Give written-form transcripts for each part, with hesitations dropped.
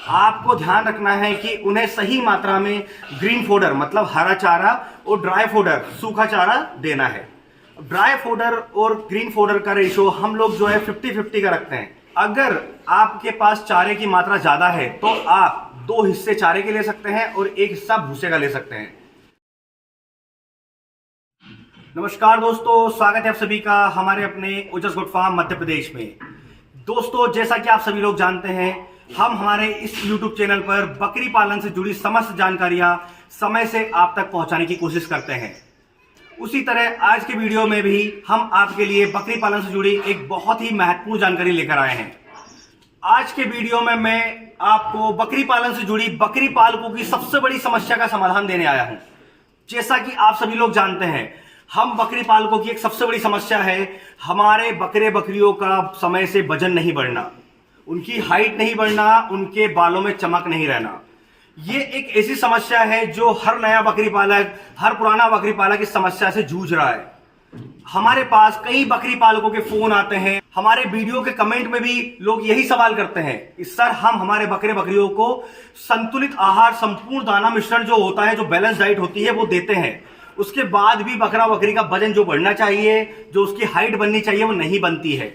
आपको ध्यान रखना है कि उन्हें सही मात्रा में ग्रीन फोडर मतलब हरा चारा और ड्राई फोडर सूखा चारा देना है। ड्राई फोडर और ग्रीन फोडर का रेशो हम लोग जो है 50-50 का रखते हैं। अगर आपके पास चारे की मात्रा ज्यादा है तो आप 2 हिस्से चारे के ले सकते हैं और 1 हिस्सा भूसे का ले सकते हैं। नमस्कार दोस्तों, स्वागत है आप सभी का हमारे अपने ओजस गोट फार्म मध्य प्रदेश में। दोस्तों, जैसा कि आप सभी लोग जानते हैं, हम हमारे इस YouTube चैनल पर बकरी पालन से जुड़ी समस्त जानकारियां समय से आप तक पहुंचाने की कोशिश करते हैं। उसी तरह आज के वीडियो में भी हम आपके लिए बकरी पालन से जुड़ी एक बहुत ही महत्वपूर्ण जानकारी लेकर आए हैं। आज के वीडियो में मैं आपको बकरी पालन से जुड़ी बकरी पालकों की सबसे बड़ी समस्या का समाधान देने आया हूं। जैसा कि आप सभी लोग जानते हैं, हम बकरी पालकों की एक सबसे बड़ी समस्या है हमारे बकरे बकरियों का समय से वजन नहीं बढ़ना, उनकी हाइट नहीं बढ़ना, उनके बालों में चमक नहीं रहना। ये एक ऐसी समस्या है जो हर नया बकरी पालक, हर पुराना बकरी पालक इस समस्या से जूझ रहा है। हमारे पास कई बकरी पालकों के फोन आते हैं, हमारे वीडियो के कमेंट में भी लोग यही सवाल करते हैं कि सर, हम हमारे बकरे बकरियों को संतुलित आहार, संपूर्ण दाना मिश्रण जो होता है, जो बैलेंस डाइट होती है, वो देते हैं, उसके बाद भी बकरा बकरी का वजन जो बढ़ना चाहिए, जो उसकी हाइट बननी चाहिए, वो नहीं बनती है।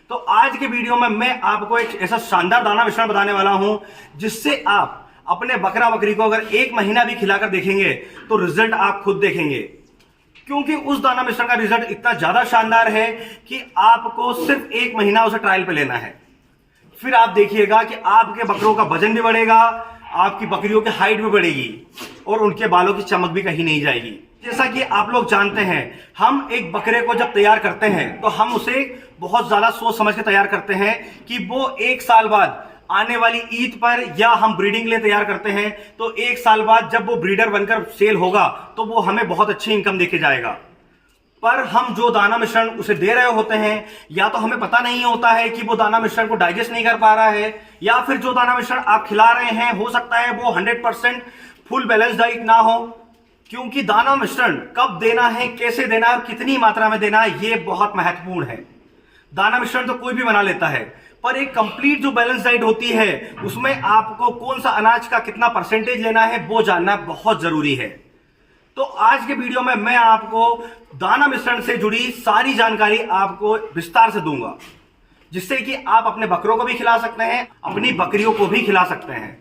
तो आज के वीडियो में मैं आपको एक ऐसा शानदार दाना मिश्रण बताने वाला हूं जिससे आप अपने बकरा बकरी को अगर 1 महीना भी खिलाकर देखेंगे तो रिजल्ट आप खुद देखेंगे। क्योंकि उस दाना मिश्रण का रिजल्ट इतना ज्यादा शानदार है कि आपको सिर्फ 1 महीना उसे ट्रायल पे लेना है। फिर आप देखिएगा कि आपके बकरों का वजन भी बढ़ेगा, आपकी बकरियों की हाइट भी बढ़ेगी और उनके बालों की चमक भी कहीं नहीं जाएगी। जैसा कि आप लोग जानते हैं, हम एक बकरे को जब तैयार करते हैं तो हम उसे बहुत ज्यादा सोच समझ के तैयार करते हैं कि वो 1 साल बाद आने वाली ईद पर, या हम ब्रीडिंग लिए तैयार करते हैं तो 1 साल बाद जब वो ब्रीडर बनकर सेल होगा तो वो हमें बहुत अच्छी इनकम देके जाएगा। पर हम जो दाना मिश्रण उसे दे रहे होते हैं, या तो हमें पता नहीं होता है कि वो दाना मिश्रण को डाइजेस्ट नहीं कर पा रहा है, या फिर जो दाना मिश्रण आप खिला रहे हैं हो सकता है वो 100% फुल बैलेंस डाइट ना हो। क्योंकि दाना मिश्रण कब देना है, कैसे देना है और कितनी मात्रा में देना है, ये बहुत महत्वपूर्ण है। दाना मिश्रण तो कोई भी बना लेता है, पर एक कंप्लीट जो बैलेंस डाइट होती है उसमें आपको कौन सा अनाज का कितना परसेंटेज लेना है वो जानना बहुत जरूरी है। तो आज के वीडियो में मैं आपको दाना मिश्रण से जुड़ी सारी जानकारी आपको विस्तार से दूंगा, जिससे कि आप अपने बकरों को भी खिला सकते हैं, अपनी बकरियों को भी खिला सकते हैं।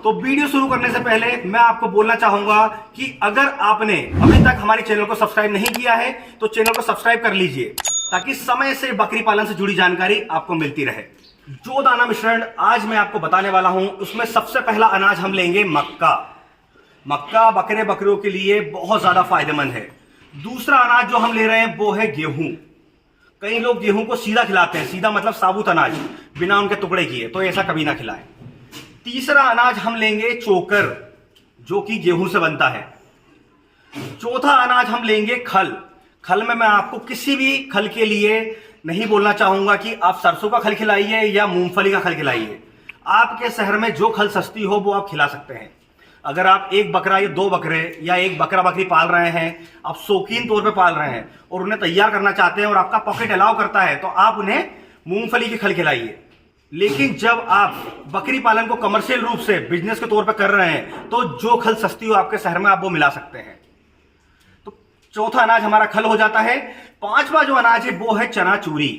तो वीडियो शुरू करने से पहले मैं आपको बोलना चाहूंगा कि अगर आपने अभी तक हमारे चैनल को सब्सक्राइब नहीं किया है तो चैनल को सब्सक्राइब कर लीजिए, ताकि समय से बकरी पालन से जुड़ी जानकारी आपको मिलती रहे। जो दाना मिश्रण आज मैं आपको बताने वाला हूं उसमें सबसे पहला अनाज हम लेंगे मक्का। मक्का बकरे बकरियों के लिए बहुत ज्यादा फायदेमंद है। दूसरा अनाज जो हम ले रहे हैं वो है गेहूं। कई लोग गेहूं को सीधा खिलाते हैं, सीधा मतलब साबुत अनाज, बिना उनके टुकड़े किए, तो ऐसा कभी ना खिलाएं। तीसरा अनाज हम लेंगे चोकर, जो कि गेहूं से बनता है। चौथा अनाज हम लेंगे खल। खल में मैं आपको किसी भी खल के लिए नहीं बोलना चाहूंगा कि आप सरसों का खल खिलाइए या मूंगफली का खल खिलाइए। आपके शहर में जो खल सस्ती हो वो आप खिला सकते हैं। अगर आप 1 बकरा या 2 बकरे या 1 बकरा बकरी पाल रहे हैं, आप शौकीन तौर पे पाल रहे हैं और उन्हें तैयार करना चाहते हैं और आपका पॉकेट अलाउ करता है, तो आप उन्हें मूंगफली की खल खिलाइए। लेकिन जब आप बकरी पालन को कमर्शियल रूप से बिजनेस के तौर पे कर रहे हैं तो जो खल सस्ती हो आपके शहर में आप वो मिला सकते हैं। तो चौथा अनाज हमारा खल हो जाता है। 5वां जो अनाज है वो है चना चूरी।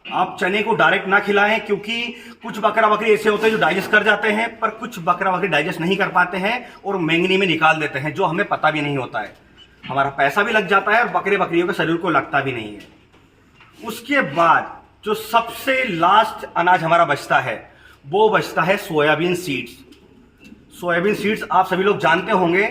आप चने को डायरेक्ट ना खिलाएं, क्योंकि कुछ बकरा बकरी ऐसे होते हैं जो डाइजेस्ट कर जाते हैं, पर कुछ बकरा बकरी डाइजेस्ट नहीं कर पाते हैं और मैंगनी में निकाल देते हैं, जो हमें पता भी नहीं होता है। हमारा पैसा भी लग जाता है और बकरे बकरियों के शरीर को लगता भी नहीं है। उसके बाद जो सबसे लास्ट अनाज हमारा बचता है वो बचता है सोयाबीन सीड्स। सोयाबीन सीड्स आप सभी लोग जानते होंगे।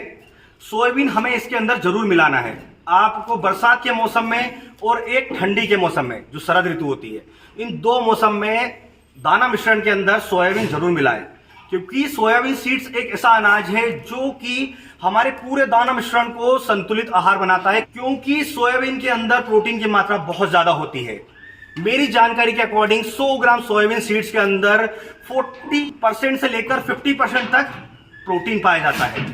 सोयाबीन हमें इसके अंदर जरूर मिलाना है। आपको बरसात के मौसम में और एक ठंडी के मौसम में, जो शरद ऋतु होती है, इन 2 मौसम में दाना मिश्रण के अंदर सोयाबीन जरूर मिलाएं। क्योंकि सोयाबीन सीड्स एक ऐसा अनाज है जो कि हमारे पूरे दाना मिश्रण को संतुलित आहार बनाता है। क्योंकि सोयाबीन के अंदर प्रोटीन की मात्रा बहुत ज्यादा होती है। मेरी जानकारी के अकॉर्डिंग 100 ग्राम सोयाबीन सीड्स के अंदर 40% से लेकर 50% तक प्रोटीन पाया जाता है।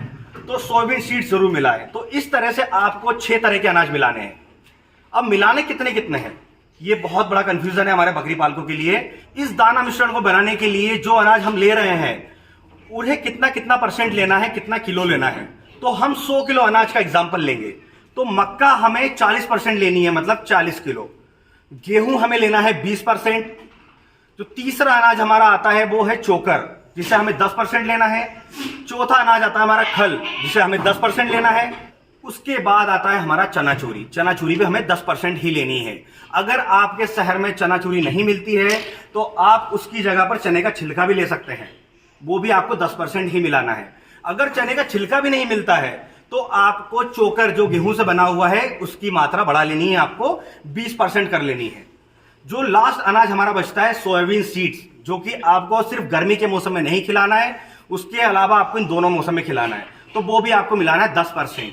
तो सोयाबीन सीड्स जरूर मिलाएं। तो इस तरह से आपको 6 तरह के अनाज मिलाने हैं। अब मिलाने कितने कितने हैं ये बहुत बड़ा कंफ्यूजन है हमारे बकरी पालकों के लिए। इस दाना मिश्रण को बनाने के लिए जो अनाज हम ले रहे हैं उन्हें कितना कितना परसेंट लेना है, कितना किलो लेना है। तो हम 100 किलो अनाज का एग्जाम्पल लेंगे तो मक्का हमें 40% लेनी है, मतलब 40 किलो। गेहूं हमें लेना है 20%। जो तीसरा अनाज हमारा आता है वो है चोकर, जिसे हमें 10% लेना है। चौथा अनाज आता है हमारा खल, जिसे हमें 10% लेना है। उसके बाद आता है हमारा चनाचूरी। चनाचूरी भी हमें 10% ही लेनी है। अगर आपके शहर में चनाचूरी नहीं मिलती है तो आप उसकी जगह पर चने का छिलका भी ले सकते हैं, वो भी आपको 10% ही मिलाना है। अगर चने का छिलका भी नहीं मिलता है तो आपको चोकर जो गेहूं से बना हुआ है उसकी मात्रा बढ़ा लेनी है, आपको 20% कर लेनी है। जो लास्ट अनाज हमारा बचता है सोयाबीन सीड्स, जो कि आपको सिर्फ गर्मी के मौसम में नहीं खिलाना है, उसके अलावा आपको इन दोनों मौसम में खिलाना है, तो वो भी आपको मिलाना है 10%।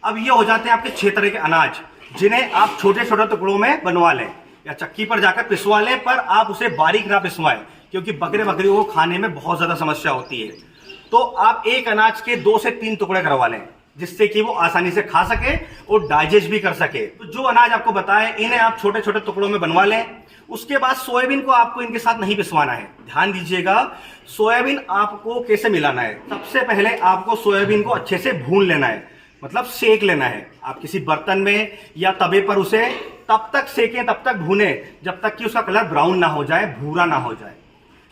अब ये हो जाते हैं आपके 6 तरह के अनाज, जिन्हें आप छोटे छोटे टुकड़ों में बनवा लें या चक्की पर जाकर पिसवा लें, पर आप उसे बारीक ना पिसवाएं क्योंकि बकरियों को खाने में बहुत ज्यादा समस्या होती है। तो आप एक अनाज के 2 से 3 टुकड़े करवा लें, जिससे कि वो आसानी से खा सके और डाइजेस्ट भी कर सके। तो जो अनाज आपको बताएं इन्हें आप छोटे छोटे टुकड़ों में बनवा लें। उसके बाद सोयाबीन को आपको इनके साथ नहीं पिसवाना है। ध्यान दीजिएगा, सोयाबीन आपको कैसे मिलाना है। सबसे पहले आपको सोयाबीन को अच्छे से भून लेना है, मतलब सेक लेना है। आप किसी बर्तन में या तवे पर उसे तब तक सेकें, तब तक भूने जब तक कि उसका कलर ब्राउन ना हो जाए, भूरा ना हो जाए।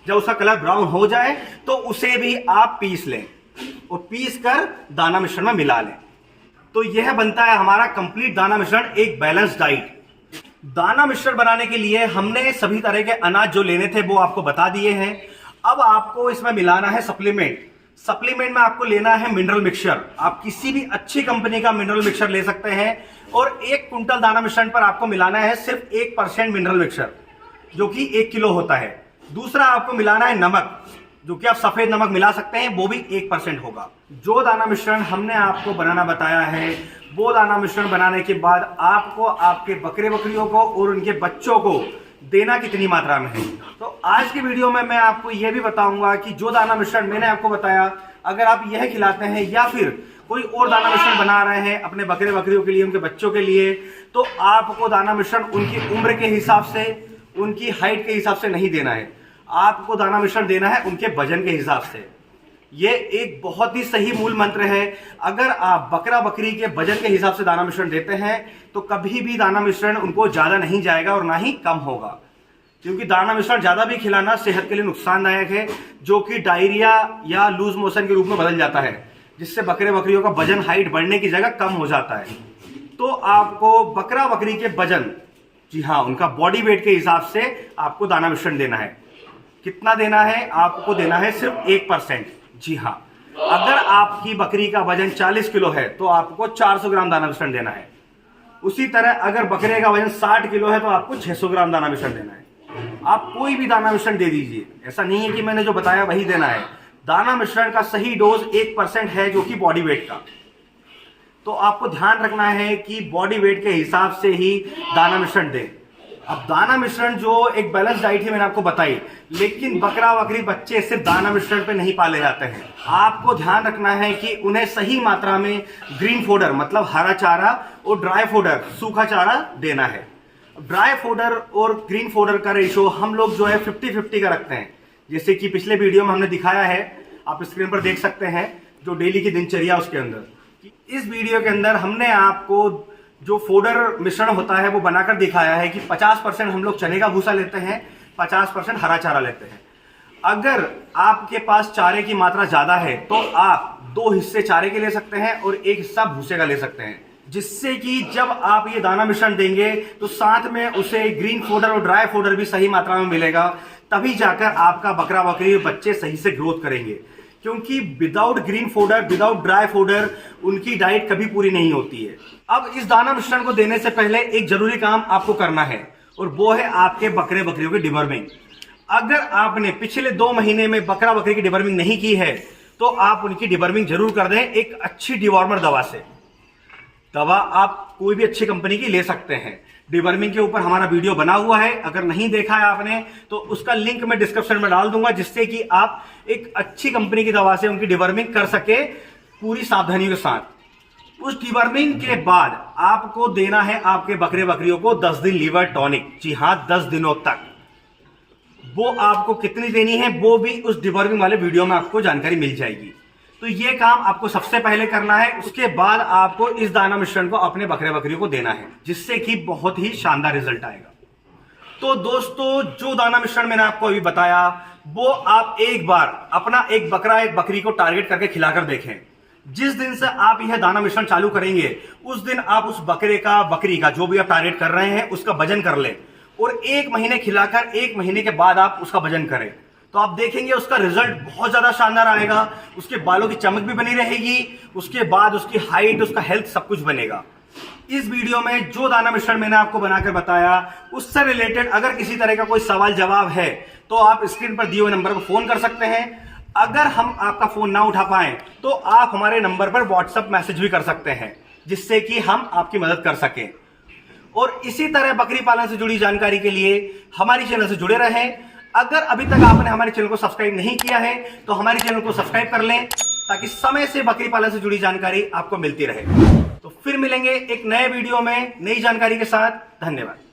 जब उसका कलर ब्राउन हो जाए तो उसे भी आप पीस लें और पीस कर दाना मिश्रण में मिला लें। तो यह बनता है हमारा कंप्लीट दाना मिश्रण, एक बैलेंस डाइट। दाना मिश्रण बनाने के लिए हमने सभी तरह के अनाज जो लेने थे वो आपको बता दिए हैं। अब आपको इसमें मिलाना है सप्लीमेंट। सप्लीमेंट में आपको लेना है मिनरल मिक्सचर। आप किसी भी अच्छी कंपनी का मिनरल मिक्सचर ले सकते हैं और 1 कुंटल दाना मिश्रण पर आपको मिलाना है सिर्फ 1% मिनरल मिक्सचर, जो कि 1 किलो होता है। दूसरा आपको मिलाना है नमक, जो कि आप सफेद नमक मिला सकते हैं, वो भी 1% होगा। जो दाना मिश्रण हमने आपको बनाना बताया है वो दाना मिश्रण बनाने के बाद आपको आपके बकरियों को और उनके बच्चों को देना कितनी मात्रा में है। तो आज की वीडियो में मैं आपको यह भी बताऊंगा कि जो दाना मिश्रण मैंने आपको बताया, अगर आप यह खिलाते हैं या फिर कोई और दाना मिश्रण बना रहे हैं अपने बकरियों के लिए, उनके बच्चों के लिए, तो आपको दाना मिश्रण उनकी उम्र के हिसाब से, उनकी हाइट के हिसाब से नहीं देना है। आपको दाना मिश्रण देना है उनके वजन के हिसाब से। ये एक बहुत ही सही मूल मंत्र है। अगर आप बकरी के वजन के हिसाब से दाना मिश्रण देते हैं तो कभी भी दाना मिश्रण उनको ज्यादा नहीं जाएगा और ना ही कम होगा, क्योंकि दाना मिश्रण ज्यादा भी खिलाना सेहत के लिए नुकसानदायक है, जो कि डायरिया या लूज मोशन के रूप में बदल जाता है, जिससे बकरियों का वजन, हाइट बढ़ने की जगह कम हो जाता है। तो आपको बकरी के वजन, जी हाँ, उनका बॉडी वेट के हिसाब से आपको दाना मिश्रण देना है। कितना देना है? आपको देना है सिर्फ 1%। जी हाँ, अगर आपकी बकरी का वजन 40 किलो है तो आपको 400 ग्राम दाना मिश्रण देना है। उसी तरह अगर बकरे का वजन 60 किलो है तो आपको 600 ग्राम दाना मिश्रण देना है। आप कोई भी दाना मिश्रण दे दीजिए, ऐसा नहीं है कि मैंने जो बताया वही देना है। दाना मिश्रण का सही डोज 1% है, जो कि बॉडी वेट का। तो आपको ध्यान रखना है कि बॉडी वेट के हिसाब से ही दाना मिश्रण दें। अब दाना मिश्रण जो एक बैलेंस डाइट है मैंने आपको बताई, लेकिन बकरी बच्चे सिर्फ दाना मिश्रण पे नहीं पाले जाते हैं। आपको ध्यान रखना है कि उन्हें सही मात्रा में ग्रीन फोडर, मतलब हरा चारा, और ड्राई फोडर, सूखा चारा देना है। ड्राई फोडर और ग्रीन फोडर का रेशो हम लोग जो है 50-50 का रखते हैं, जैसे कि पिछले वीडियो में हमने दिखाया है, आप स्क्रीन पर देख सकते हैं, जो डेली की दिनचर्या उसके अंदर। इस वीडियो के अंदर हमने आपको जो फोडर मिश्रण होता है वो बनाकर दिखाया है कि 50% हम लोग चने का भूसा लेते हैं, 50% हरा चारा लेते हैं। अगर आपके पास चारे की मात्रा ज्यादा है तो आप 2 हिस्से चारे के ले सकते हैं और 1 हिस्सा भूसे का ले सकते हैं, जिससे कि जब आप ये दाना मिश्रण देंगे तो साथ में उसे ग्रीन फोडर और ड्राई फोडर भी सही मात्रा में मिलेगा, तभी जाकर आपका बकरी बच्चे सही से ग्रोथ करेंगे। क्योंकि without green fodder, without dry fodder उनकी डाइट कभी पूरी नहीं होती है। अब इस दाना मिश्रण को देने से पहले एक जरूरी काम आपको करना है, और वो है आपके बकरियों की डिवर्मिंग। अगर आपने पिछले 2 महीने में बकरी की डिवर्मिंग नहीं की है तो आप उनकी डिवर्मिंग जरूर कर दें एक अच्छी डिवॉर्मर दवा से। दवा आप कोई भी अच्छी कंपनी की ले सकते हैं। डिवर्मिंग के ऊपर हमारा वीडियो बना हुआ है, अगर नहीं देखा है आपने तो उसका लिंक मैं डिस्क्रिप्शन में डाल दूंगा, जिससे कि आप एक अच्छी कंपनी की दवा से उनकी डिवर्मिंग कर सके पूरी सावधानियों के साथ। उस डिवर्मिंग के बाद आपको देना है आपके बकरे बकरियों को 10 दिन लीवर टॉनिक। जी हां, 10 दिनों तक। वो आपको कितनी देनी है वो भी उस डिवर्मिंग वाले वीडियो में आपको जानकारी मिल जाएगी। तो ये काम आपको सबसे पहले करना है। उसके बाद आपको इस दाना मिश्रण को अपने बकरे बकरियों को देना है, जिससे कि बहुत ही शानदार रिजल्ट आएगा। तो दोस्तों, जो दाना मिश्रण मैंने आपको अभी बताया वो आप एक बार अपना एक बकरा एक बकरी को टारगेट करके खिलाकर देखें। जिस दिन से आप यह दाना मिश्रण चालू करेंगे उस दिन आप उस बकरे का बकरी का जो भी आप टारगेट कर रहे हैं उसका वजन कर लें और 1 महीने खिलाकर 1 महीने के बाद आप उसका वजन करें, तो आप देखेंगे उसका रिजल्ट बहुत ज्यादा शानदार आएगा। उसके बालों की चमक भी बनी रहेगी, उसके बाद उसकी हाइट, उसका हेल्थ सब कुछ बनेगा। इस वीडियो में जो दाना मिश्रण मैंने आपको बनाकर बताया उससे रिलेटेड अगर किसी तरह का कोई सवाल जवाब है तो आप स्क्रीन पर दिए हुए नंबर पर फोन कर सकते हैं। अगर हम आपका फोन ना उठा पाए तो आप हमारे नंबर पर व्हाट्सएप मैसेज भी कर सकते हैं, जिससे कि हम आपकी मदद कर सकें। और इसी तरह बकरी पालन से जुड़ी जानकारी के लिए हमारी चैनल से जुड़े रहें। अगर अभी तक आपने हमारे चैनल को सब्सक्राइब नहीं किया है तो हमारे चैनल को सब्सक्राइब कर लें, ताकि समय से बकरी पालन से जुड़ी जानकारी आपको मिलती रहे। तो फिर मिलेंगे एक नए वीडियो में नई जानकारी के साथ। धन्यवाद।